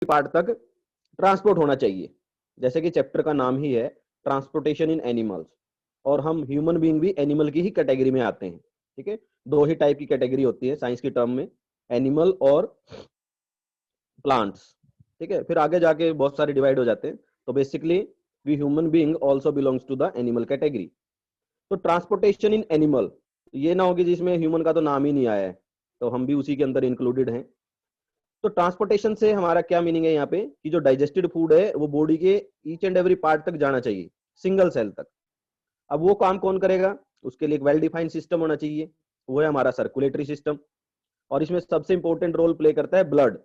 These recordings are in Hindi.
पार्ट तक ट्रांसपोर्ट होना चाहिए। जैसे कि चैप्टर का नाम ही है ट्रांसपोर्टेशन इन एनिमल्स, और हम ह्यूमन बीइंग भी एनिमल की ही कैटेगरी में आते हैं। ठीक है, दो ही टाइप की कैटेगरी होती है साइंस की टर्म में, एनिमल और प्लांट्स। ठीक है, फिर आगे जाके बहुत सारे डिवाइड हो जाते हैं। तो basically we human being also belongs to the animal category. तो ट्रांसपोर्टेशन इन एनिमल, ये ना होगी जिसमें ह्यूमन का तो नाम ही नहीं आया है, तो हम भी उसी के अंदर इंक्लूडेड हैं। तो ट्रांसपोर्टेशन से हमारा क्या मीनिंग है यहाँ पे, कि जो डाइजेस्टेड फूड है वो बॉडी के ईच एंड एवरी पार्ट तक जाना चाहिए, सिंगल सेल तक। अब वो काम कौन करेगा, उसके लिए एक वेल डिफाइंड सिस्टम होना चाहिए, वो है हमारा सर्कुलेटरी सिस्टम। और इसमें सबसे इंपॉर्टेंट रोल प्ले करता है ब्लड।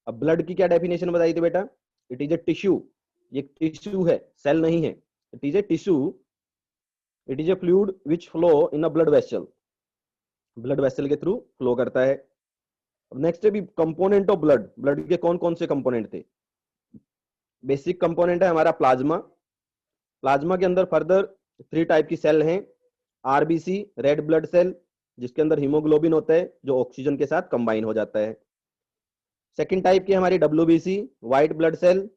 अब ब्लड की क्या डेफिनेशन बताई थी बेटा, इट इज ए टिश्यू, ये टिश्यू है, सेल नहीं है, it is a tissue, it is a fluid which flow in a blood vessel, blood vessel के थ्रू फ्लो करता है। नेक्स्ट है भी कंपोनेंट ऑफ ब्लड, ब्लड के कौन कौन से कंपोनेंट थे। बेसिक कंपोनेंट है हमारा प्लाज्मा, प्लाज्मा के अंदर फर्दर 3 टाइप की सेल हैं, आरबीसी रेड ब्लड सेल, जिसके अंदर हीमोग्लोबिन होता है जो ऑक्सीजन के साथ कंबाइन हो जाता है। सेकेंड टाइप की हमारी डब्ल्यूबीसी व्हाइट ब्लड सेल,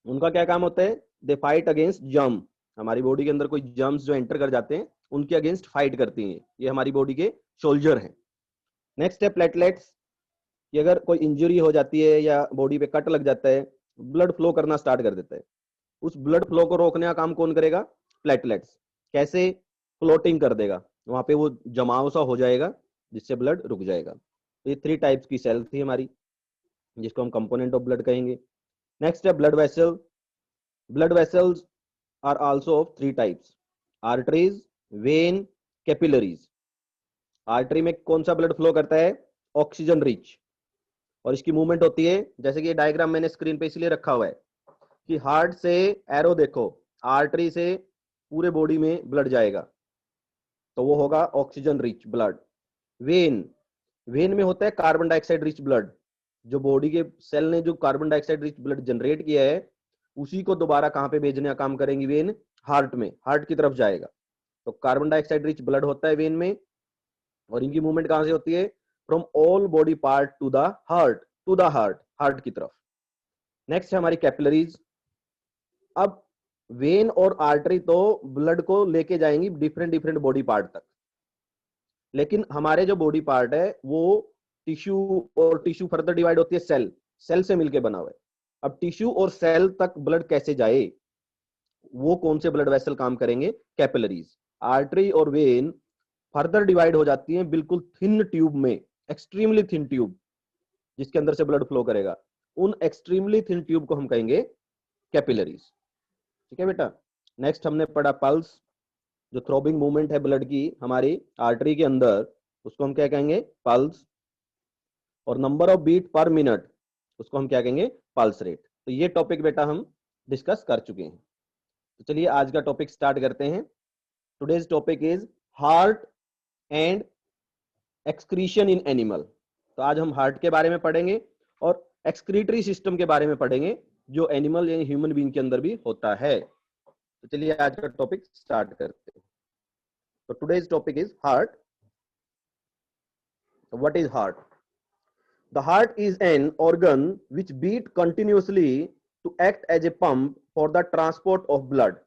उनका क्या काम होता है, दे फाइट अगेंस्ट जर्म, हमारी बॉडी के अंदर कोई जर्म्स जो एंटर कर जाते हैं उनके अगेंस्ट फाइट करती हैं, ये हमारी बॉडी के सोल्जर हैं। नेक्स्ट है प्लेटलेट्स, कि अगर कोई इंजरी हो जाती है या बॉडी पे कट लग जाता है, ब्लड फ्लो करना स्टार्ट कर देता है, उस ब्लड फ्लो को रोकने का काम कौन करेगा, प्लेटलेट्स। कैसे, फ्लोटिंग कर देगा, वहां पे वो जमाव सा हो जाएगा जिससे ब्लड रुक जाएगा। तो ये 3 टाइप्स की सेल थी हमारी, जिसको हम कंपोनेंट ऑफ ब्लड कहेंगे। नेक्स्ट है blood vessel, blood vessels are also of 3 types, arteries, vein, capillaries. Artery में कौन सा ब्लड फ्लो करता है, ऑक्सीजन रिच, और इसकी मूवमेंट होती है, जैसे कि ये डायग्राम मैंने स्क्रीन पे इसलिए रखा हुआ है कि हार्ट से एरो देखो, आर्टरी से पूरे बॉडी में ब्लड जाएगा, तो वो होगा oxygen rich blood. When, when में होता है कार्बन डाइऑक्साइड रिच ब्लड, जो बॉडी के सेल ने जो carbon dioxide rich blood generate किया है उसी को दोबारा कहां पे भेजने का काम करेंगी, वेन, हार्ट में, हार्ट की तरफ जाएगा। तो कार्बन डाइऑक्साइड रिच ब्लड होता है वेन में, और इनकी मूवमेंट कहां से होती है, from all body part to the heart, to the heart, heart की तरफ। नेक्स्ट है हमारी कैपिलरीज। अब वेन और आर्टरी तो ब्लड को लेके जाएंगी डिफरेंट डिफरेंट बॉडी पार्ट तक, लेकिन हमारे जो बॉडी पार्ट है वो टिश्यू, और टिश्यू फर्दर डिवाइड होती है सेल, सेल से मिलकर बना हुआ है। अब टिश्यू और सेल तक ब्लड कैसे जाए, वो कौन से ब्लड वेसल काम करेंगे, कैपिलरीज। आर्टरी और वेन फर्दर डिवाइड हो जाती हैं बिल्कुल थिन ट्यूब में, एक्सट्रीमली थिन ट्यूब जिसके अंदर से ब्लड फ्लो करेगा, उन एक्सट्रीमली थिन ट्यूब को हम कहेंगे कैपिलरीज। ठीक है बेटा। नेक्स्ट हमने पढ़ा पल्स, जो थ्रोबिंग मूवमेंट है ब्लड की हमारी आर्टरी के अंदर, उसको हम क्या कहेंगे, पल्स। और number of beat per minute, उसको हम क्या कहेंगे, पल्स रेट। तो ये टॉपिक बेटा हम डिस्कस कर चुके हैं। तो चलिए आज का टॉपिक स्टार्ट करते हैं। Today's topic is heart and excretion in animal. तो आज हम हार्ट के बारे में पढ़ेंगे और एक्सक्रीटरी सिस्टम के बारे में पढ़ेंगे, जो एनिमल यानी ह्यूमन बीइंग के अंदर भी होता है। तो चलिए आज का टॉपिक स्टार्ट करते हैं। तो today's topic is heart. What is heart? The heart is an organ which beat continuously to act as a pump for the transport of blood,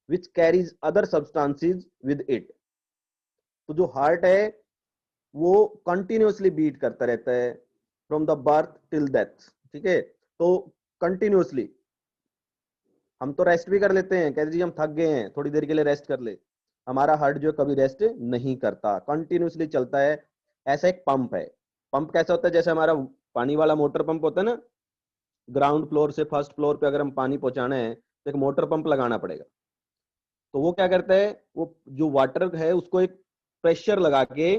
which carries other substances with it. तो जो हार्ट है वो कंटिन्यूसली बीट करता रहता है from the birth till death. ठीक है, तो कंटिन्यूसली, हम तो रेस्ट भी कर लेते हैं, कहते जी हम थक गए हैं थोड़ी देर के लिए रेस्ट कर ले, हमारा हार्ट जो कभी रेस्ट नहीं करता, कंटिन्यूसली चलता है। ऐसा एक पंप है। पंप कैसा होता है, जैसे हमारा पानी वाला मोटर पंप होता है ना, ग्राउंड फ्लोर से फर्स्ट फ्लोर पे अगर हम पानी पहुंचाना है तो एक मोटर पंप लगाना पड़ेगा। तो वो क्या करता है, वो जो वाटर है उसको एक प्रेशर लगा के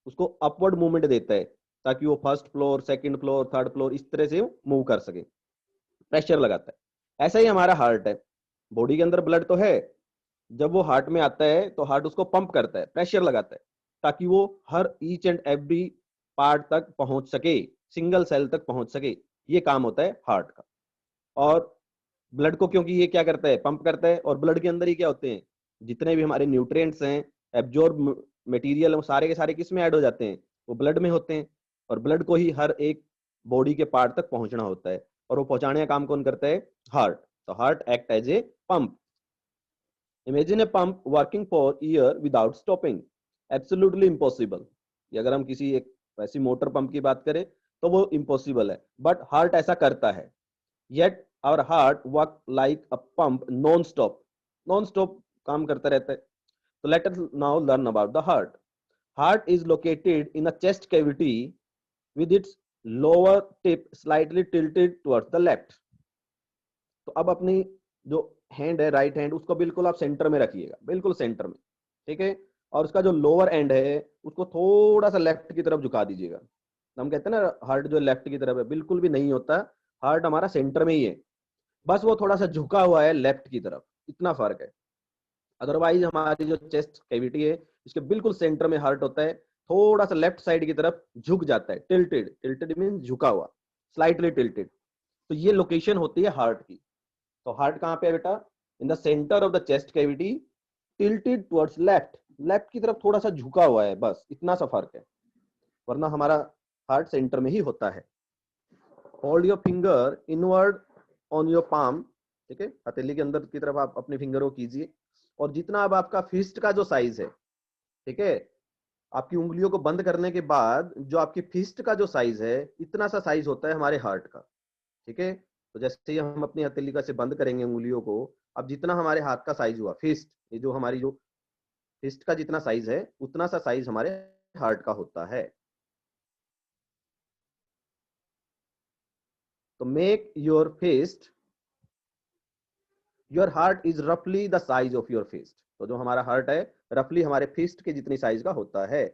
उसको अपवर्ड मूवमेंट देता है, ताकि वो first floor, second floor, third floor इस तरह से मूव कर सके, प्रेशर लगाता है। ऐसा ही हमारा हार्ट है, बॉडी के अंदर ब्लड तो है, जब वो हार्ट में आता है तो हार्ट उसको पंप करता है, प्रेशर लगाता है, ताकि वो हर ईच एंड एवरी पार्ट तक पहुंच सके, सिंगल सेल तक पहुंच सके। ये काम होता है हार्ट का। और ब्लड को, क्योंकि ये क्या करता है, पंप करता है, और ब्लड के अंदर ही क्या होते हैं, जितने भी हमारे न्यूट्रिएंट्स हैं, एब्जॉर्ब मटेरियल, वो सारे के सारे किस में ऐड हो जाते हैं, वो ब्लड में होते हैं। और ब्लड को ही हर एक बॉडी के पार्ट तक पहुंचना होता है, और वो पहुंचाने का काम कौन करता है? हार्ट। तो heart act as a pump. Imagine a pump working for year without stopping, absolutely impossible. अगर हम किसी एक ऐसी मोटर पंप की बात करें तो वो इम्पॉसिबल है, बट हार्ट ऐसा करता है। Yet our heart work like a pump non stop, non stop काम करता रहता है। तो let us now learn about the heart. Heart is located in the chest cavity with its lower tip slightly tilted towards the left. तो अब अपनी जो हैंड है, राइट हैंड, उसको बिल्कुल आप सेंटर में रखिएगा, बिल्कुल सेंटर में, ठीक है। और उसका जो लोअर एंड है उसको थोड़ा सा लेफ्ट की तरफ झुका दीजिएगा। हम कहते हैं ना हार्ट जो लेफ्ट की तरफ है, बिल्कुल भी नहीं होता, हार्ट हमारा सेंटर में ही है, बस वो थोड़ा सा झुका हुआ है लेफ्ट की तरफ, इतना फर्क है। अदरवाइज हमारी जो चेस्ट कैविटी है इसके बिल्कुल सेंटर में हार्ट होता है, थोड़ा सा लेफ्ट साइड की तरफ झुक जाता है, टिल्टेड, टिल्टेड मीन झुका हुआ, स्लाइटली टिल्टेड। तो ये लोकेशन होती है हार्ट की। तो हार्ट कहाँ पे है बेटा? In the centre of the chest cavity, tilted towards left, left की तरफ थोड़ा सा झुका हुआ है, बस इतना सा फर्क है, वरना हमारा हार्ट सेंटर में ही होता है। Hold your finger inward on your palm, ठीक है, हथेली के अंदर की तरफ आप अपने फिंगर को कीजिए, और जितना अब आपका फिस्ट का जो साइज है, ठीक है, आपकी उंगलियों को बंद करने के बाद जो आपकी फिस्ट का जो साइज है, इतना सा साइज होता है हमारे हार्ट का, ठीक है। तो जैसे ही हम अपनी हथेली का से बंद करेंगे उंगलियों को, अब जितना हमारे हाथ का साइज हुआ, फिस्ट, ये जो हमारी जो फिस्ट का जितना साइज है उतना सा साइज हमारे हार्ट का होता है। तो make your fist, your heart is रफली the size of your fist. तो जो हमारा हार्ट है रफली हमारे फिस्ट के जितनी साइज का होता है।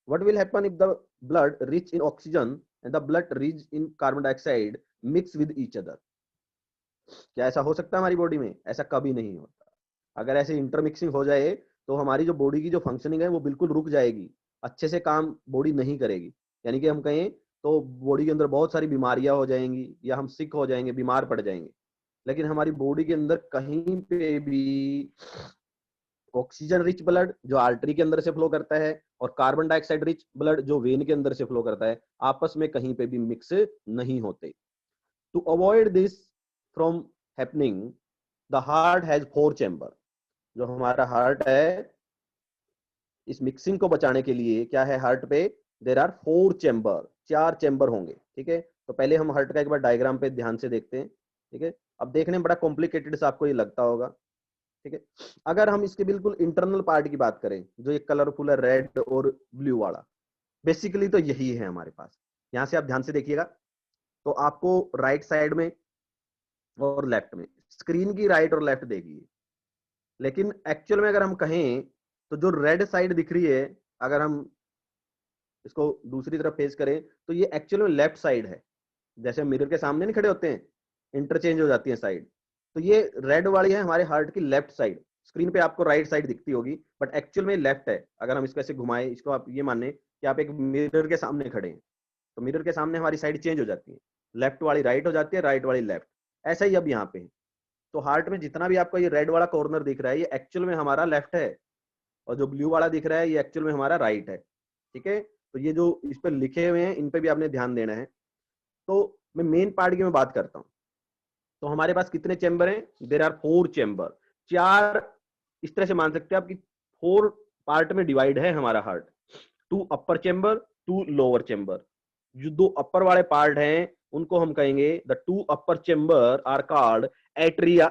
What will happen if the blood rich in oxygen and the blood rich in carbon dioxide mix with each other? क्या ऐसा हो सकता है हमारी बॉडी में? ऐसा कभी नहीं होता। अगर ऐसे इंटरमिक्सिंग हो जाए तो हमारी जो बॉडी की जो फंक्शनिंग है वो बिल्कुल रुक जाएगी, अच्छे से काम बॉडी नहीं करेगी। यानी कि हम कहें तो बॉडी के अंदर बहुत सारी बीमारियां हो जाएंगी, या हम सिक हो जाएंगे, बीमार पड़ जाएंगे। लेकिन हमारी बॉडी के अंदर कहीं पे भी ऑक्सीजन रिच ब्लड जो आर्टरी के अंदर से फ्लो करता है, और कार्बन डाइऑक्साइड रिच ब्लड जो वेन के अंदर से फ्लो करता है, आपस में कहीं पे भी मिक्स नहीं होते। To avoid this from happening, the heart has 4 chamber. जो हमारा हार्ट है, इस मिक्सिंग को बचाने के लिए क्या है हार्ट पे? देयर आर 4 चैम्बर, 4 चैम्बर होंगे, ठीक है। तो पहले हम हार्ट का एक बार डायग्राम पे ध्यान से देखते हैं, ठीक है। अब देखने में बड़ा कॉम्प्लिकेटेड सा आपको ये लगता होगा, ठीक है। अगर हम इसके बिल्कुल इंटरनल पार्ट की बात करें, जो ये कलरफुल है, रेड और ब्लू वाला, बेसिकली तो यही है हमारे पास। यहां से आप ध्यान से देखिएगा, तो आपको राइट साइड में और लेफ्ट में, स्क्रीन की राइट और लेफ्ट देखिए, लेकिन एक्चुअल में अगर हम कहें तो जो रेड साइड दिख रही है, अगर हम इसको दूसरी तरफ फेस करें तो ये एक्चुअल में लेफ्ट साइड है। जैसे मिरर के सामने नहीं खड़े होते हैं, इंटरचेंज हो जाती है साइड, तो ये रेड वाली है हमारे हार्ट की लेफ्ट साइड। स्क्रीन पे आपको राइट साइड दिखती होगी, बट एक्चुअल में लेफ्ट है। अगर हम इसको ऐसे घुमाएं, इसको आप ये मान लें कि आप एक मिरर के सामने खड़े हैं, तो मिरर के सामने हमारी साइड चेंज हो जाती है, लेफ्ट वाली राइट हो जाती है, राइट वाली लेफ्ट। ऐसा ही अब यहाँ पे है। तो हार्ट में जितना भी आपको ये रेड वाला कॉर्नर दिख रहा है, ये एक्चुअल में हमारा लेफ्ट है, और जो ब्लू वाला दिख रहा है ये एक्चुअल में हमारा राइट है, ठीक है। तो ये जो इस पर लिखे हुए हैं इन पे भी आपने ध्यान देना है। तो मैं मेन पार्ट की मैं बात करता हूँ। तो हमारे पास कितने चैम्बर हैं? देयर आर 4 चैम्बर, 4, इस तरह से मान सकते हैं आप कि 4 पार्ट में डिवाइड है हमारा heart. 2 upper chamber, 2 lower chamber. जो 2 अपर वाले पार्ट हैं उनको हम कहेंगे the 2 upper chamber are called atria,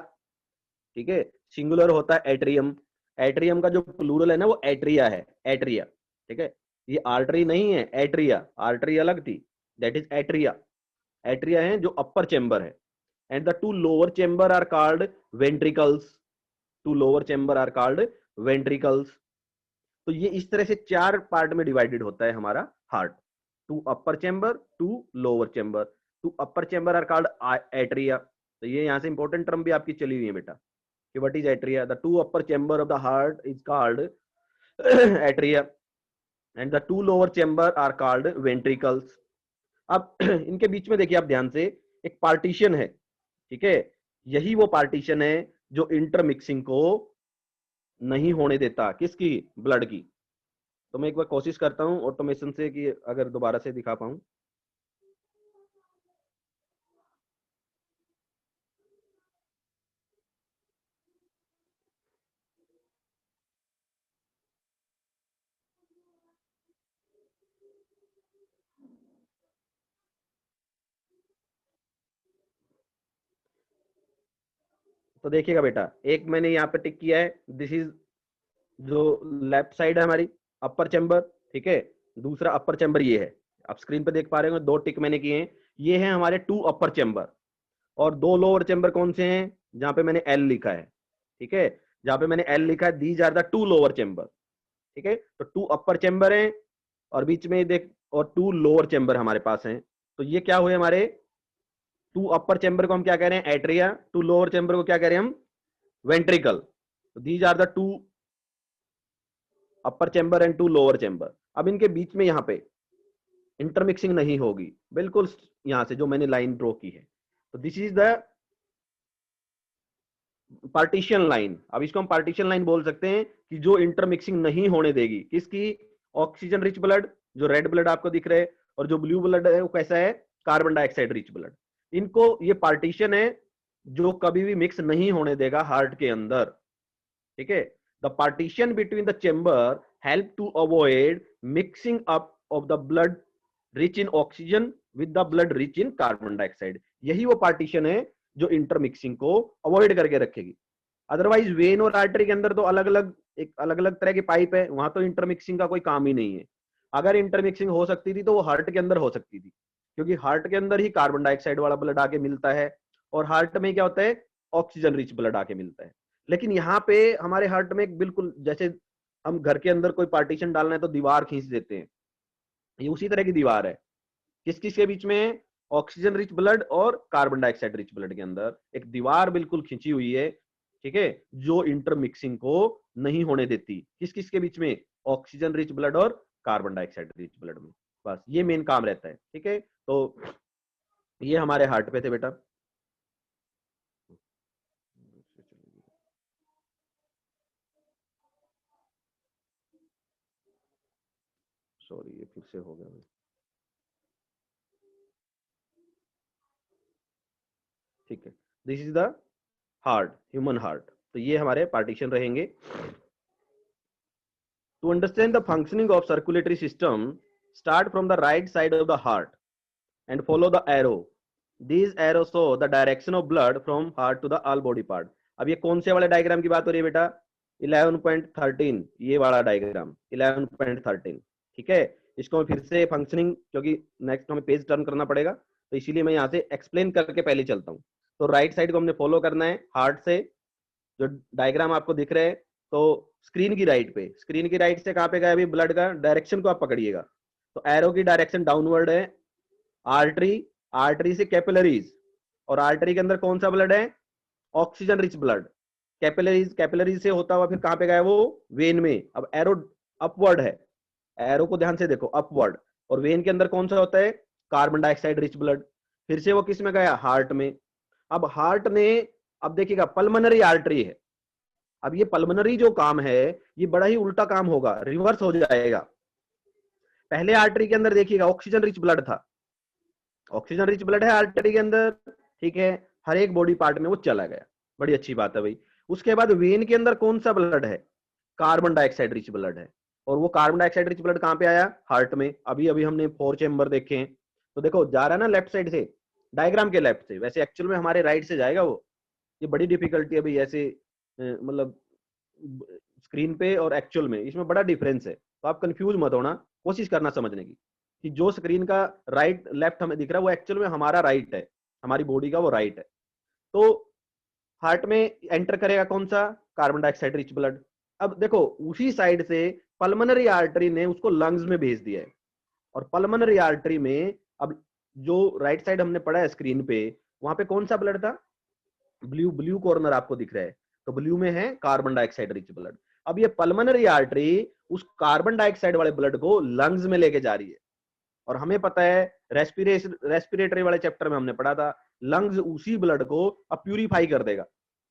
ठीक है। सिंगुलर होता है एट्रियम, एट्रियम का जो प्लूरल है ना वो एट्रिया है, एट्रिया, ठीक है। ये आर्टरी नहीं है, एट्रिया, आर्टरी अलग थी, दैट इज एट्रिया। एट्रिया है जो अपर चैम्बर है। And the 2 lower chamber are called ventricles, 2 lower chamber are called ventricles. तो ये इस तरह से 4 पार्ट में डिवाइडेड होता है हमारा heart. 2 upper chamber, 2 lower chamber. 2 upper chamber are called atria. तो ये यहाँ से इंपॉर्टेंट टर्म भी आपकी चली हुई है बेटा, कि what is atria? The 2 upper chamber of the heart is called atria, and the 2 lower chamber are called ventricles. अब इनके बीच में देखिए आप ध्यान से, एक पार्टीशन है, ठीक है। यही वो पार्टीशन है जो इंटरमिक्सिंग को नहीं होने देता, किसकी? ब्लड की। तो मैं एक बार कोशिश करता हूं ऑटोमेशन से कि अगर दोबारा से दिखा पाऊं। तो देखिएगा बेटा, एक मैंने यहाँ पे टिक किया है, दिस इज जो लेफ्ट साइड है हमारी अपर चैम्बर, ठीक है। दूसरा अपर चैम्बर ये है, आप स्क्रीन पे देख पा रहे हो, दो टिक मैंने किए हैं। ये है हमारे 2 अपर चैम्बर, और 2 लोअर चैम्बर कौन से हैं, जहां पे मैंने एल लिखा है, ठीक है। जहां पे मैंने एल लिखा है, these are the 2 lower chamber, ठीक है। तो 2 अपर चैम्बर हैं, और बीच में देख, और 2 लोअर चैम्बर हमारे पास हैं। तो ये क्या हुए हमारे, 2 अपर चैम्बर को हम क्या कह रहे हैं, एट्रिया, 2 लोअर चैम्बर को क्या कह रहे हैं हम, ventricle. These are the 2 upper chamber and 2 lower chamber. अब इनके बीच में यहाँ पे इंटरमिक्सिंग नहीं होगी, बिल्कुल यहां से जो मैंने लाइन ड्रॉ की है। तो this is the partition line. अब इसको हम पार्टीशन लाइन बोल सकते हैं कि जो इंटरमिक्सिंग नहीं होने देगी किसकी, ऑक्सीजन रिच ब्लड, जो रेड ब्लड आपको दिख रहे हैं, और जो ब्लू ब्लड है वो कैसा है, कार्बन डाइऑक्साइड रिच ब्लड। इनको, ये पार्टीशन है जो कभी भी मिक्स नहीं होने देगा हार्ट के अंदर, ठीक है। The partition between the chamber help to avoid mixing up of the blood rich in oxygen with the blood rich in carbon dioxide. यही वो पार्टीशन है जो इंटरमिक्सिंग को अवॉइड करके रखेगी। अदरवाइज वेन और आर्टरी के अंदर तो अलग अलग, एक अलग अलग तरह के पाइप है, वहां तो इंटरमिक्सिंग का कोई काम ही नहीं है। अगर इंटरमिक्सिंग हो सकती थी तो वो हार्ट के अंदर हो सकती थी, क्योंकि हार्ट के अंदर ही कार्बन डाइऑक्साइड वाला ब्लड आके मिलता है, और हार्ट में क्या होता है, ऑक्सीजन रिच ब्लड आके मिलता है। लेकिन यहाँ पे हमारे हार्ट में बिल्कुल जैसे हम घर के अंदर कोई पार्टीशन डालना है तो दीवार खींच देते हैं, ये उसी तरह की दीवार है। किस किस के बीच में, ऑक्सीजन रिच ब्लड और कार्बन डाइऑक्साइड रिच ब्लड के अंदर एक दीवार बिल्कुल खींची हुई है, ठीक है, जो इंटरमिक्सिंग को नहीं होने देती। किस किस के बीच में, ऑक्सीजन रिच ब्लड और कार्बन डाइऑक्साइड रिच ब्लड में। बस ये मेन काम रहता है, ठीक है। तो ये हमारे हार्ट पे थे बेटा। सॉरी, ये फिर से हो गया। ठीक है, this is the heart, human heart. तो ये हमारे पार्टीशन रहेंगे। To understand the functioning of circulatory system, start from the right side of the heart and follow the arrow. These arrows show the direction of blood from heart to the all body part. अब ये कौन से वाले डायग्राम की बात हो रही है बेटा, 11.13, ये वाला डायग्राम 11.13, ठीक है। इसको मैं फिर से फंक्शनिंग, क्योंकि नेक्स्ट हमें पेज टर्न करना पड़ेगा, तो इसीलिए मैं यहाँ से एक्सप्लेन करके पहले चलता हूँ। तो राइट साइड को हमने फॉलो करना है हार्ट से, जो डायग्राम आपको दिख रहे हैं। तो स्क्रीन की राइट पे, स्क्रीन की राइट से कहाँ पे गया अभी ब्लड का डायरेक्शन को आप पकड़िएगा, तो एरो की डायरेक्शन डाउनवर्ड है, आर्टरी, आर्टरी से कैपिलरीज, और आर्टरी के अंदर कौन सा ब्लड है, oxygen rich blood. Capillaries, capillaries से होता हुआ फिर कहाँ पे गया वो, वेन में। अब एरो अपवर्ड है, एरो को ध्यान से देखो, अपवर्ड, और वेन के अंदर कौन सा होता है, कार्बन डाइऑक्साइड रिच ब्लड। फिर से वो किस में गया, हार्ट में। अब हार्ट ने, अब देखिएगा पल्मोनरी आर्टरी है, अब ये पल्मोनरी जो काम है ये बड़ा ही उल्टा काम होगा, रिवर्स हो जाएगा। पहले आर्टरी के अंदर देखिएगा ऑक्सीजन रिच ब्लड था, ऑक्सीजन रिच ब्लड है आर्टरी के अंदर, ठीक है, हर एक बॉडी पार्ट में वो चला गया, बड़ी अच्छी बात है भाई। उसके बाद वेन के अंदर कौन सा ब्लड है, कार्बन डाइऑक्साइड रिच ब्लड है, और वो कार्बन डाइऑक्साइड रिच ब्लड कहाँ पे आया, हार्ट में। अभी अभी हमने 4 चेम्बर देखे हैं, तो देखो जा रहा है ना लेफ्ट साइड से, डायग्राम के लेफ्ट से, वैसे एक्चुअल में हमारे राइट से जाएगा वो। ये बड़ी डिफिकल्टी है भाई, ऐसे मतलब स्क्रीन पे और एक्चुअल में इसमें बड़ा डिफरेंस है, तो आप कंफ्यूज मत होना, कोशिश करना समझने की कि जो स्क्रीन का राइट लेफ्ट हमें दिख रहा है वो एक्चुअल में हमारा राइट है, हमारी बॉडी का वो राइट है। तो हार्ट में एंटर करेगा कौन सा, कार्बन डाइऑक्साइड रिच ब्लड। अब देखो उसी साइड से पल्मोनरी आर्टरी ने उसको लंग्स में भेज दिया है, और पल्मोनरी आर्टरी में अब जो राइट साइड हमने पढ़ा है स्क्रीन पे, वहां पे कौन सा ब्लड था, ब्लू, ब्लू कॉर्नर आपको दिख रहा है, तो ब्लू में है कार्बन डाइऑक्साइड रिच ब्लड। अब ये पल्मोनरी आर्टरी उस कार्बन डाइऑक्साइड वाले ब्लड को लंग्स में लेके जा रही है, और हमें पता है रेस्पिरेटरी वाले चैप्टर में हमने पढ़ा था, लंग्स उसी ब्लड को अब प्यूरिफाई कर देगा,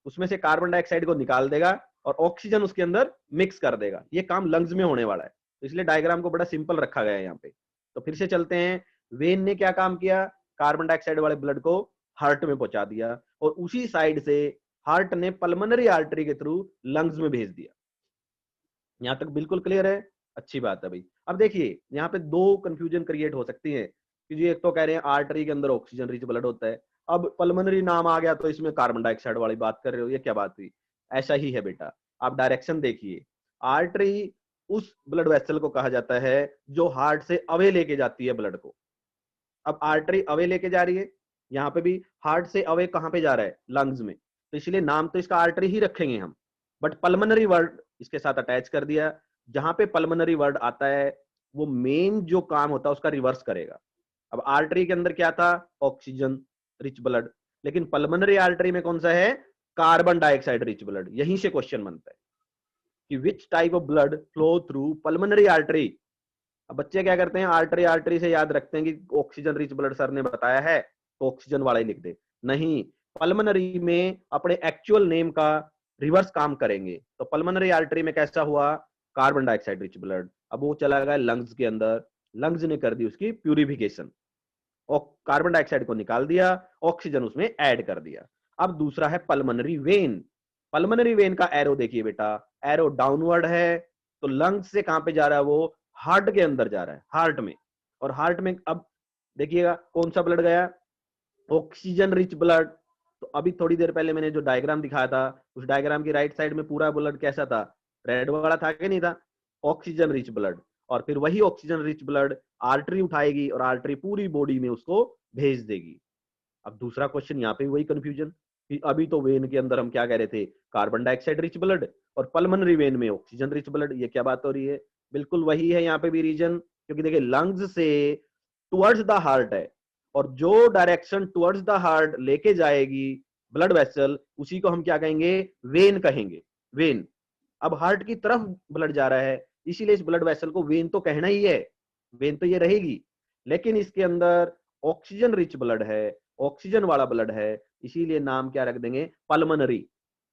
उसमें से कार्बन डाइऑक्साइड को निकाल देगा और ऑक्सीजन उसके अंदर मिक्स कर देगा। ये काम लंग्स में होने वाला है, तो इसलिए डायग्राम को बड़ा सिंपल रखा गया है यहाँ पे। तो फिर से चलते हैं, वेन ने क्या काम किया, कार्बन डाइऑक्साइड वाले ब्लड को हार्ट में पहुंचा दिया, और उसी साइड से हार्ट ने पल्मोनरी आर्टरी के थ्रू लंग्स में भेज दिया। यहां तक बिल्कुल क्लियर है। अच्छी बात है भाई। अब देखिए यहाँ पे दो कंफ्यूजन क्रिएट हो सकती है कि जी एक तो कह रहे हैं आर्टरी के अंदर ऑक्सीजन रिच ब्लड होता है, अब पल्मोनरी नाम आ गया तो इसमें कार्बन डाइऑक्साइड वाली बात कर रहे हो, ये क्या बात हुई? ऐसा ही है बेटा, आप डायरेक्शन देखिए। आर्टरी उस ब्लड वेसल को कहा जाता है जो हार्ट से अवे लेके जाती है ब्लड को। अब आर्टरी अवे लेके जा रही है, यहाँ पे भी हार्ट से अवे कहाँ पे जा रहा है? लंग्स में, तो इसलिए नाम तो इसका आर्टरी ही रखेंगे हम, बट पल्मोनरी वर्ड इसके साथ अटैच कर दिया। जहां पे पल्मोनरी वर्ड आता है वो मेन जो काम होता है उसका रिवर्स करेगा। अब आर्टरी के अंदर क्या था? ऑक्सीजन रिच ब्लड, लेकिन पल्मोनरी आर्टरी में कौन सा है? Carbon dioxide rich blood. यहीं से क्वेश्चन बनता है कि which type of blood flow through pulmonary artery. अब बच्चे क्या करते हैं, आर्टरी आर्टरी से याद रखते हैं कि ऑक्सीजन रिच ब्लड सर ने बताया है तो ऑक्सीजन वाला ही लिख दे। नहीं, पल्मोनरी में अपने एक्चुअल नेम का रिवर्स काम करेंगे। तो पल्मोनरी आर्टरी में कैसा हुआ? Carbon dioxide rich blood. अब वो चला गया लंग्स के अंदर, लंग्स ने कर दी उसकी प्यूरिफिकेशन और कार्बन डाइऑक्साइड को निकाल दिया, ऑक्सीजन उसमें ऐड कर दिया। अब दूसरा है पल्मोनरी वेन। पल्मोनरी वेन का एरो देखिए बेटा, एरो डाउनवर्ड है, तो लंग्स से कहां पे जा रहा है? वो हार्ट के अंदर जा रहा है, हार्ट में। और हार्ट में अब देखिएगा कौन सा ब्लड गया? Oxygen rich blood. तो अभी थोड़ी देर पहले मैंने जो डायग्राम दिखाया था, उस डायग्राम की राइट साइड में पूरा ब्लड कैसा था? रेड वाला था कि नहीं था? Oxygen rich blood. और फिर वही ऑक्सीजन रिच ब्लड आर्टरी उठाएगी और आर्टरी पूरी बॉडी में उसको भेज देगी। अब दूसरा क्वेश्चन यहाँ पे वही कंफ्यूजन कि अभी तो वेन के अंदर हम क्या कह रहे थे? कार्बन डाइऑक्साइड रिच ब्लड, और पल्मोनरी वेन में ऑक्सीजन रिच ब्लड, ये क्या बात हो रही है? बिल्कुल वही है यहाँ पे भी रीजन, क्योंकि देखिए लंग्स से टुवर्ड्स द हार्ट है, और जो डायरेक्शन टुवर्ड्स द हार्ट लेके जाएगी ब्लड वेसल, उसी को हम क्या कहेंगे? वेन कहेंगे, वेन। अब हार्ट की तरफ ब्लड जा रहा है, इसीलिए इस ब्लड वेसल को वेन तो कहना ही है, वेन तो ये रहेगी। लेकिन इसके अंदर ऑक्सीजन रिच ब्लड है, ऑक्सीजन वाला ब्लड है, इसीलिए नाम क्या रख देंगे? पल्मोनरी।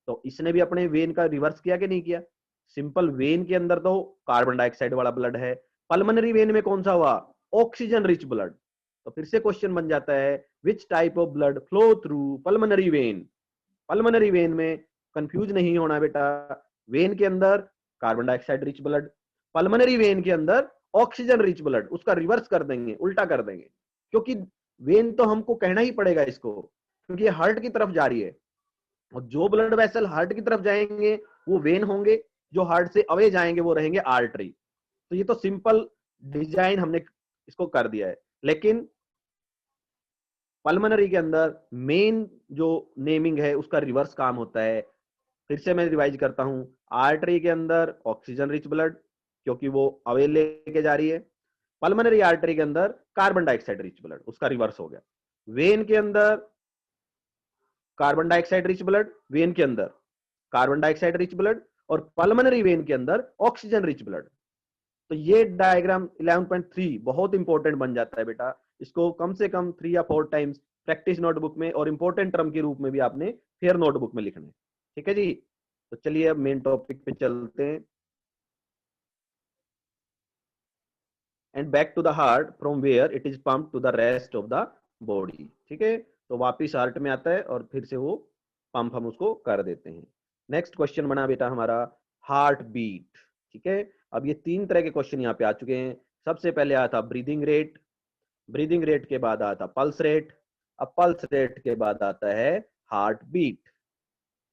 तो इसने भी अपने वेन का रिवर्स किया कि नहीं किया? सिंपल वेन के अंदर तो कार्बन डाइऑक्साइड वाला ब्लड है, पल्मोनरी वेन में कौन सा हुआ? Oxygen rich blood. तो फिर से क्वेश्चन बन जाता है which type of blood flow through pulmonary vein. Pulmonary vein में कंफ्यूज नहीं होना बेटा, वेन के अंदर carbon dioxide rich blood, pulmonary vein के अंदर ऑक्सीजन रिच ब्लड, उसका रिवर्स कर देंगे, उल्टा कर देंगे। क्योंकि वेन तो हमको कहना ही पड़ेगा इसको, क्योंकि ये हार्ट की तरफ जा रही है, और जो ब्लड वेसल हार्ट की तरफ जाएंगे वो वेन होंगे, जो हार्ट से अवे जाएंगे वो रहेंगे आर्टरी। तो ये तो सिंपल डिजाइन हमने इसको कर दिया है। लेकिन पल्मोनरी के अंदर मेन जो नेमिंग है उसका रिवर्स काम होता है। फिर से मैं रिवाइज करता हूं, आर्टरी के अंदर ऑक्सीजन रिच ब्लड, क्योंकि वो अवे लेके जा रही है। पल्मोनरी आर्टरी के अंदर कार्बन डाइऑक्साइड रिच ब्लड, उसका रिवर्स हो गया। वेन के अंदर carbon dioxide rich blood, when के अंदर कार्बन डाइऑक्साइड रिच ब्लड, और पल्मोनरी वेन के अंदर ऑक्सीजन रिच ब्लड। तो ये डायग्राम 11.3 बहुत इंपॉर्टेंट बन जाता है बेटा, इसको कम से कम 3 या 4 टाइम्स प्रैक्टिस नोटबुक में और इंपॉर्टेंट टर्म के रूप में भी आपने फेयर नोटबुक में लिखना है। ठीक है जी, तो चलिए अब मेन टॉपिक पे चलते हैं। And back to the heart from where it is pump to the rest of the body. ठीक है, तो वापिस हार्ट में आता है और फिर से वो पंप हम उसको कर देते हैं। नेक्स्ट क्वेश्चन बना बेटा हमारा हार्ट बीट। ठीक है, अब ये 3 तरह के क्वेश्चन यहाँ पे आ चुके हैं। सबसे पहले आया था ब्रीदिंग रेट, ब्रीदिंग रेट के बाद आता पल्स रेट, अब पल्स रेट के बाद आता है हार्ट बीट।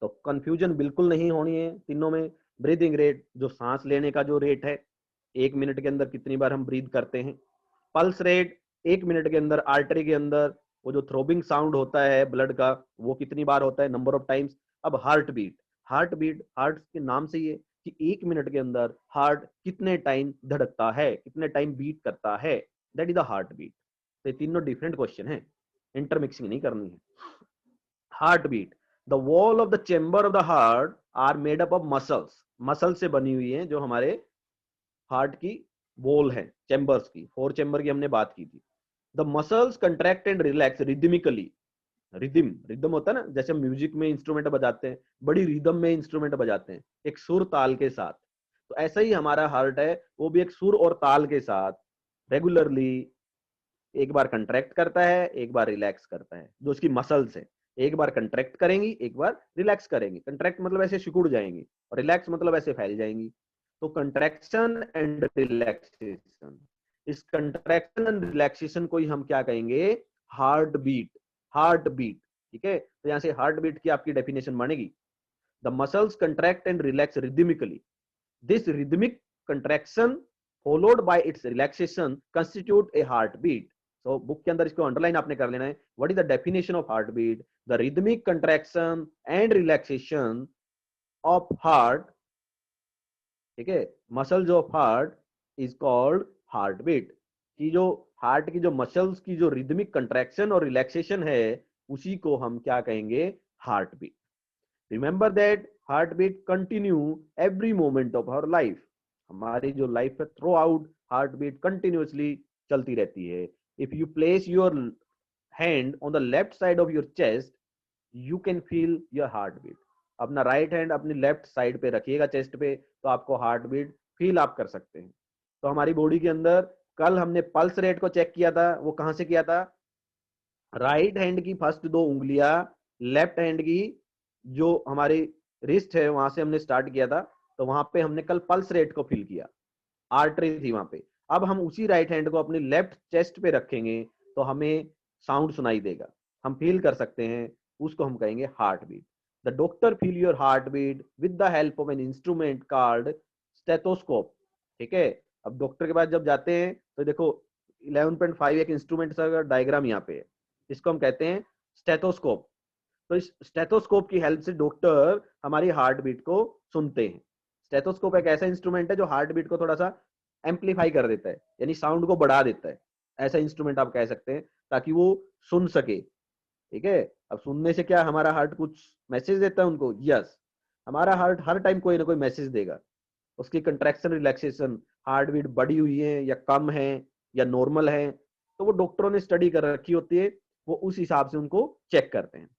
तो कंफ्यूजन बिल्कुल नहीं होनी है तीनों में। ब्रीदिंग रेट जो सांस लेने का जो रेट है, 1 मिनट के अंदर कितनी बार हम ब्रीद करते हैं। पल्स रेट 1 मिनट के अंदर आर्टरी के अंदर वो जो थ्रोबिंग साउंड होता है ब्लड का, वो कितनी बार होता है, नंबर ऑफ टाइम्स। अब heart beat, heart beat heart के नाम से ही है कि 1 मिनट के अंदर हार्ट कितने टाइम धड़कता है, कितने टाइम बीट करता है, that is the heart beat. तो ये तीनों डिफरेंट क्वेश्चन है, इंटरमिक्सिंग नहीं करनी है। Heart beat, the wall of the chamber of the heart are made up of muscles, muscle से बनी हुई है जो हमारे हार्ट की वॉल है, चेम्बर्स की, 4 चेम्बर की हमने बात की थी। The muscles contract and relax rhythmically, rhythm rhythm होता है ना, जैसे म्यूजिक में इंस्ट्रूमेंट बजाते हैं, बड़ी रिदम में इंस्ट्रूमेंट बजाते हैं, एक सुर ताल के साथ। तो ऐसा ही हमारा हार्ट है, वो भी एक सुर और ताल के साथ रेगुलरली एक बार कंट्रैक्ट करता है, एक बार रिलैक्स करता है। जो उसकी मसल्स है, एक बार कंट्रैक्ट करेंगी, एक बार रिलैक्स करेंगी। कंट्रैक्ट मतलब ऐसे सिकुड़ जाएंगी, और रिलैक्स मतलब ऐसे फैल जाएंगी। तो कंट्रैक्शन एंड रिलैक्सेशन, इस कंट्रैक्शन एंड रिलैक्सेशन को ही हम क्या कहेंगे, हार्ट बीट। हार्ट बीट, ठीक है। तो यहां से हार्ट बीट की आपकी डेफिनेशन बनेगी, the muscles contract and relax rhythmically, this rhythmic contraction followed by its relaxation constitute a heartbeat. So book के अंदर इसको अंडरलाइन आपने कर लेना है, what is the definition of heartbeat, the rhythmic contraction and relaxation of heart, ठीक है, muscles of heart is called heartbeat. कि जो हार्ट की जो मसल्स की जो रिदमिक कंट्रैक्शन और रिलैक्सेशन है उसी को हम क्या कहेंगे, heartbeat. Remember that heartbeat continue every moment of our life, हमारी जो लाइफ है थ्रू आउट हार्टबीट कंटिन्यूअसली चलती रहती है। If you place your hand on the left side of your chest you can feel your heartbeat, अपना राइट हैंड अपनी लेफ्ट साइड पे रखिएगा चेस्ट पे, तो आपको हार्टबीट फील आप कर सकते हैं। तो हमारी बॉडी के अंदर कल हमने पल्स रेट को चेक किया था, वो कहां से किया था, राइट हैंड की फर्स्ट 2 उंगलियां लेफ्ट हैंड की जो हमारी रिस्ट है वहां से हमने स्टार्ट किया था, तो वहां पे हमने कल पल्स रेट को फील किया, आर्टरी थी वहां पे। अब हम उसी राइट हैंड को अपनी लेफ्ट चेस्ट पे रखेंगे तो हमें साउंड सुनाई देगा, हम फील कर सकते हैं, उसको हम कहेंगे heart beat. The doctor feel your heart beat with the help of an instrument called stethoscope, ठीक है। अब डॉक्टर के पास जब जाते हैं तो देखो 11.5 एक इंस्ट्रूमेंट का डायग्राम यहाँ पे है, इसको हम कहते हैं स्टेथोस्कोप। तो इस स्टेथोस्कोप की हेल्प से डॉक्टर हमारी हार्ट बीट को सुनते हैं। स्टेथोस्कोप एक ऐसा इंस्ट्रूमेंट है जो हार्ट बीट को थोड़ा सा एम्पलीफाई कर देता है, यानी साउंड को बढ़ा देता है, ऐसा इंस्ट्रूमेंट आप कह सकते हैं, ताकि वो सुन सके, ठीक है। अब सुनने से क्या हमारा हार्ट कुछ मैसेज देता है उनको, यस, हमारा हार्ट हर टाइम कोई ना कोई मैसेज देगा, उसकी कंट्रैक्शन रिलैक्सेशन, हार्ट बीट बढ़ी हुई है या कम है या नॉर्मल है, तो वो डॉक्टरों ने स्टडी कर रखी होती है, वो उस हिसाब से उनको चेक करते हैं,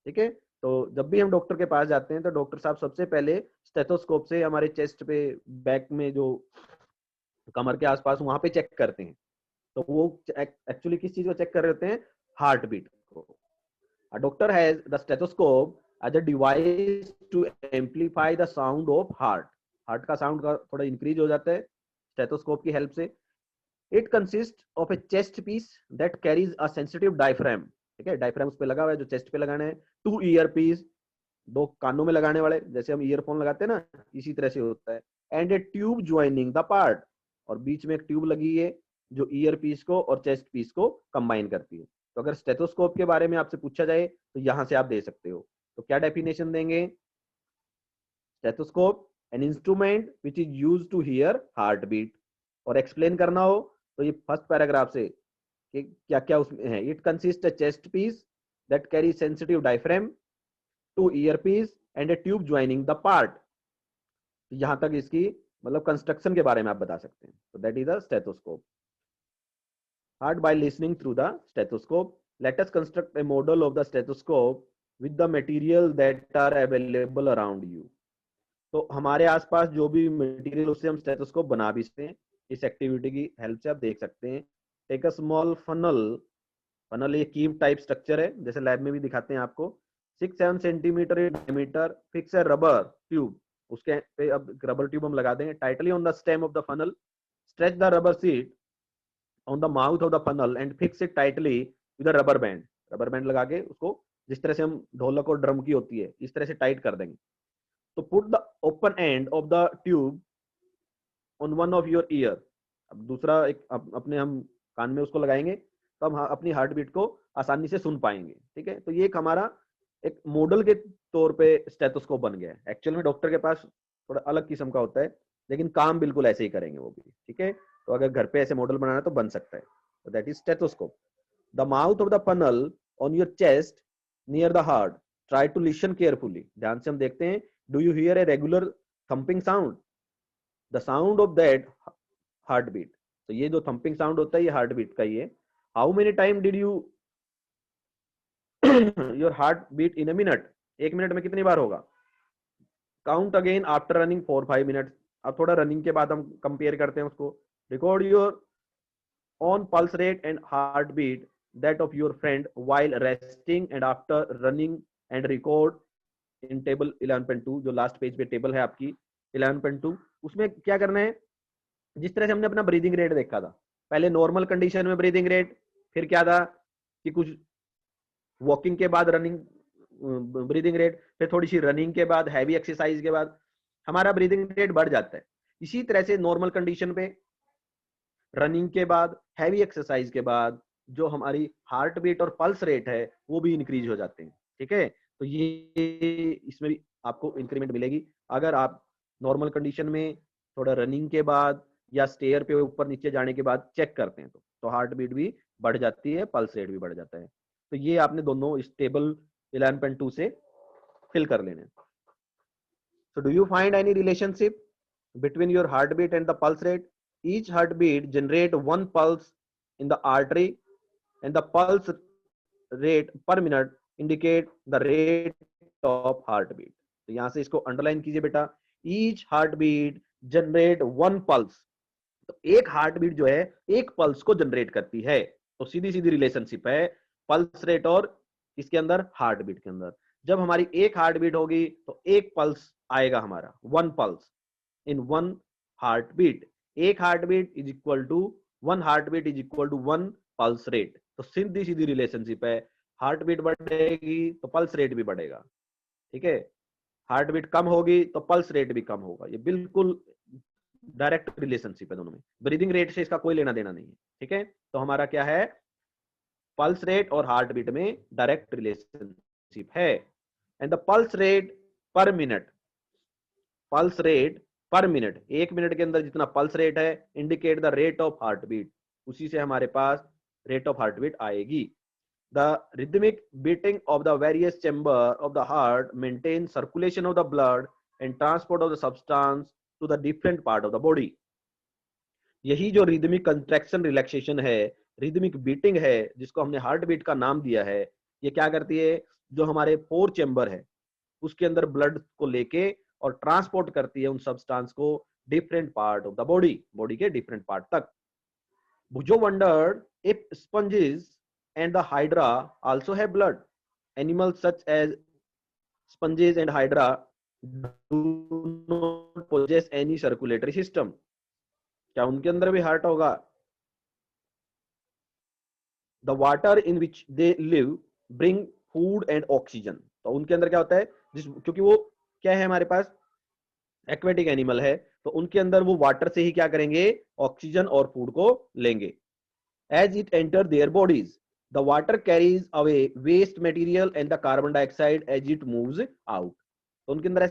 ठीक है। तो जब भी हम डॉक्टर के पास जाते हैं तो डॉक्टर साहब सबसे पहले स्टेथोस्कोप से हमारे चेस्ट पे, बैक में जो कमर के आसपास वहां पे चेक करते हैं। तो वो एक्चुअली किस चीज को चेक कर रहे होते हैं, हार्ट बीट को। A doctor has the stethoscope as a device to amplify the sound of heart. Heart का साउंड का थोड़ा इंक्रीज हो जाता है स्टेथोस्कोप की हेल्प से। It consists of a chest piece that carries a sensitive diaphragm, ठीक है, डायफ्राम उस पे लगा हुआ है जो चेस्ट पे लगाना है, 2 ईयर पीस, 2 कानों में लगाने वाले, जैसे हम ईयरफोन लगाते हैं ना, इसी तरह से होता है, and a tube joining the part, और बीच में एक ट्यूब लगी है जो ईयर पीस को और चेस्ट पीस को कंबाइन करती है। तो अगर स्टेथोस्कोप के बारे में आपसे पूछा जाए तो यहां से आप दे सकते हो, तो क्या डेफिनेशन देंगे, stethoscope an instrument which is used to hear heart beat, और एक्सप्लेन करना हो तो ये फर्स्ट पैराग्राफ से कि क्या क्या उसमें है। It consist a chest piece that carry sensitive diaphragm, 2 ear piece and a tube joining the part. यहां तक इसकी मतलब कंस्ट्रक्शन के बारे में आप बता सकते हैं। तो that is the stethoscope. Heard by listening through the stethoscope. Let us construct a model of the stethoscope with the material that are available around you. तो हमारे आसपास जो भी मटेरियल उससे हम स्टेथोस्कोप बना भी सकते हैं, इस एक्टिविटी की हेल्प से आप देख सकते हैं। Take a small funnel, funnel ये कीव टाइप स्ट्रक्चर है, जैसे लैब में भी दिखाते हैं आपको, 6-7 सेंटीमीटर डायमीटर, फिक्स है रबर ट्यूब, उसके पे अब रबर ट्यूब हम लगा देंगे tightly on the stem of the funnel, stretch the rubber sheet on the mouth of the funnel and fix it tightly with a rubber band. Rubber band लगा के उसको जिस तरह से हम ढोलक और ड्रम की होती है इस तरह से टाइट कर देंगे। तो put the open end of the tube on one of your year, अब दूसरा एक अपने हम कान में उसको लगाएंगे तो हम अपनी हार्ट बीट को आसानी से सुन पाएंगे, ठीक है। तो ये एक हमारा एक मॉडल के तौर पे स्टेथोस्कोप बन गया है। एक्चुअल में डॉक्टर के पास थोड़ा अलग किस्म का होता है, लेकिन काम बिल्कुल ऐसे ही करेंगे वो भी, ठीक है। तो अगर घर पे ऐसे मॉडल बनाना है तो बन सकता है। तो that is stethoscope. The mouth of the funnel on your chest near the heart, try to listen carefully, ध्यान से हम देखते हैं, do you hear a regular thumping sound, the sound of that heart beat. तो ये जो थंपिंग साउंड होता है ये हार्ट बीट का ही है। How many time did you your heart beat in a minute, 1 minute में कितनी बार होगा, count again after running 4-5 minute. अब थोड़ा रनिंग के बाद हम कंपेयर करते हैं उसको। Record your on pulse rate and heart beat that of your friend while resting and after running, and record in table 11.2, जो लास्ट पेज पे टेबल है आपकी 11.2, उसमें क्या करना है, जिस तरह से हमने अपना ब्रीदिंग रेट देखा था, पहले नॉर्मल कंडीशन में ब्रीदिंग रेट, फिर क्या था कि कुछ वॉकिंग के बाद रनिंग ब्रीदिंग रेट, फिर थोड़ी सी रनिंग के बाद, हैवी एक्सरसाइज के बाद हमारा ब्रीदिंग रेट बढ़ जाता है। इसी तरह से नॉर्मल कंडीशन पे, रनिंग के बाद, हैवी एक्सरसाइज के बाद जो हमारी हार्ट बीट और पल्स रेट है वो भी इंक्रीज हो जाते हैं। ठीक है, तो ये इसमें भी आपको इंक्रीमेंट मिलेगी अगर आप नॉर्मल कंडीशन में थोड़ा रनिंग के बाद या स्टेयर पे ऊपर नीचे जाने के बाद चेक करते हैं तो हार्ट बीट भी बढ़ जाती है, पल्स रेट भी बढ़ जाता है। तो ये आपने दोनों इस टेबल 11.2 से फिल कर लेने। So do you find any relationship between your heartbeat and the pulse rate? Each heartbeat generate one pulse in the artery, and the pulse rate per minute indicate the rate of heartbeat. तो यहां से इसको अंडरलाइन कीजिए बेटा, each heartbeat generate one pulse. तो एक हार्ट बीट जो है एक पल्स को जनरेट करती है। तो सीधी सीधी रिलेशनशिप है पल्स रेट और इसके अंदर हार्ट बीट के अंदर। जब हमारी एक हार्ट बीट होगी तो एक पल्स आएगा हमारा, one pulse in one heartbeat. एक heartbeat is equal to one heartbeat is equal to one pulse rate. तो सीधी सीधी रिलेशनशिप है, हार्ट बीट बढ़ेगी तो पल्स रेट भी बढ़ेगा। ठीक है, हार्ट बीट कम होगी तो पल्स रेट भी कम होगा। ये बिल्कुल डायरेक्ट रिलेशनशिप है दोनों में, ब्रीदिंग रेट से इसका कोई लेना देना नहीं है। ठीक है, तो हमारा क्या है, पल्स रेट और हार्ट बीट में डायरेक्ट रिलेशनशिप है। And the pulse rate per minute, pulse rate per minute, एक मिनट के अंदर जितना पल्स रेट है indicate the rate of heart beat, उसी से हमारे पास रेट ऑफ हार्ट बीट आएगी। The rhythmic beating of the various chamber of the heart maintains circulation of the blood and transport of the substance to the different part of the body. यही जो रिदमिक कंट्रैक्शन रिलैक्सेशन है, रिदमिक बीटिंग है, जिसको हमने हार्ट बीट का नाम दिया है, ये क्या करती है, जो हमारे फोर चेंबर है उसके अंदर ब्लड को लेके और ट्रांसपोर्ट करती है उन सब्सटेंस को different part of the body, body के डिफरेंट पार्ट तक। Bujo wondered if sponges and the hydra also have blood. Animals such as sponges and hydra do not possess any circulatory system. क्या उनके अंदर भी हार्ट होगा? The water in which they live bring food and oxygen. तो उनके अंदर क्या होता है, क्योंकि वो क्या है हमारे पास एक्वेटिक एनिमल है, तो उनके अंदर वो वाटर से ही क्या करेंगे, ऑक्सीजन और फूड को लेंगे। As it enters their bodies, the water carries away waste material and the carbon dioxide as it moves out. तो उनके अंदर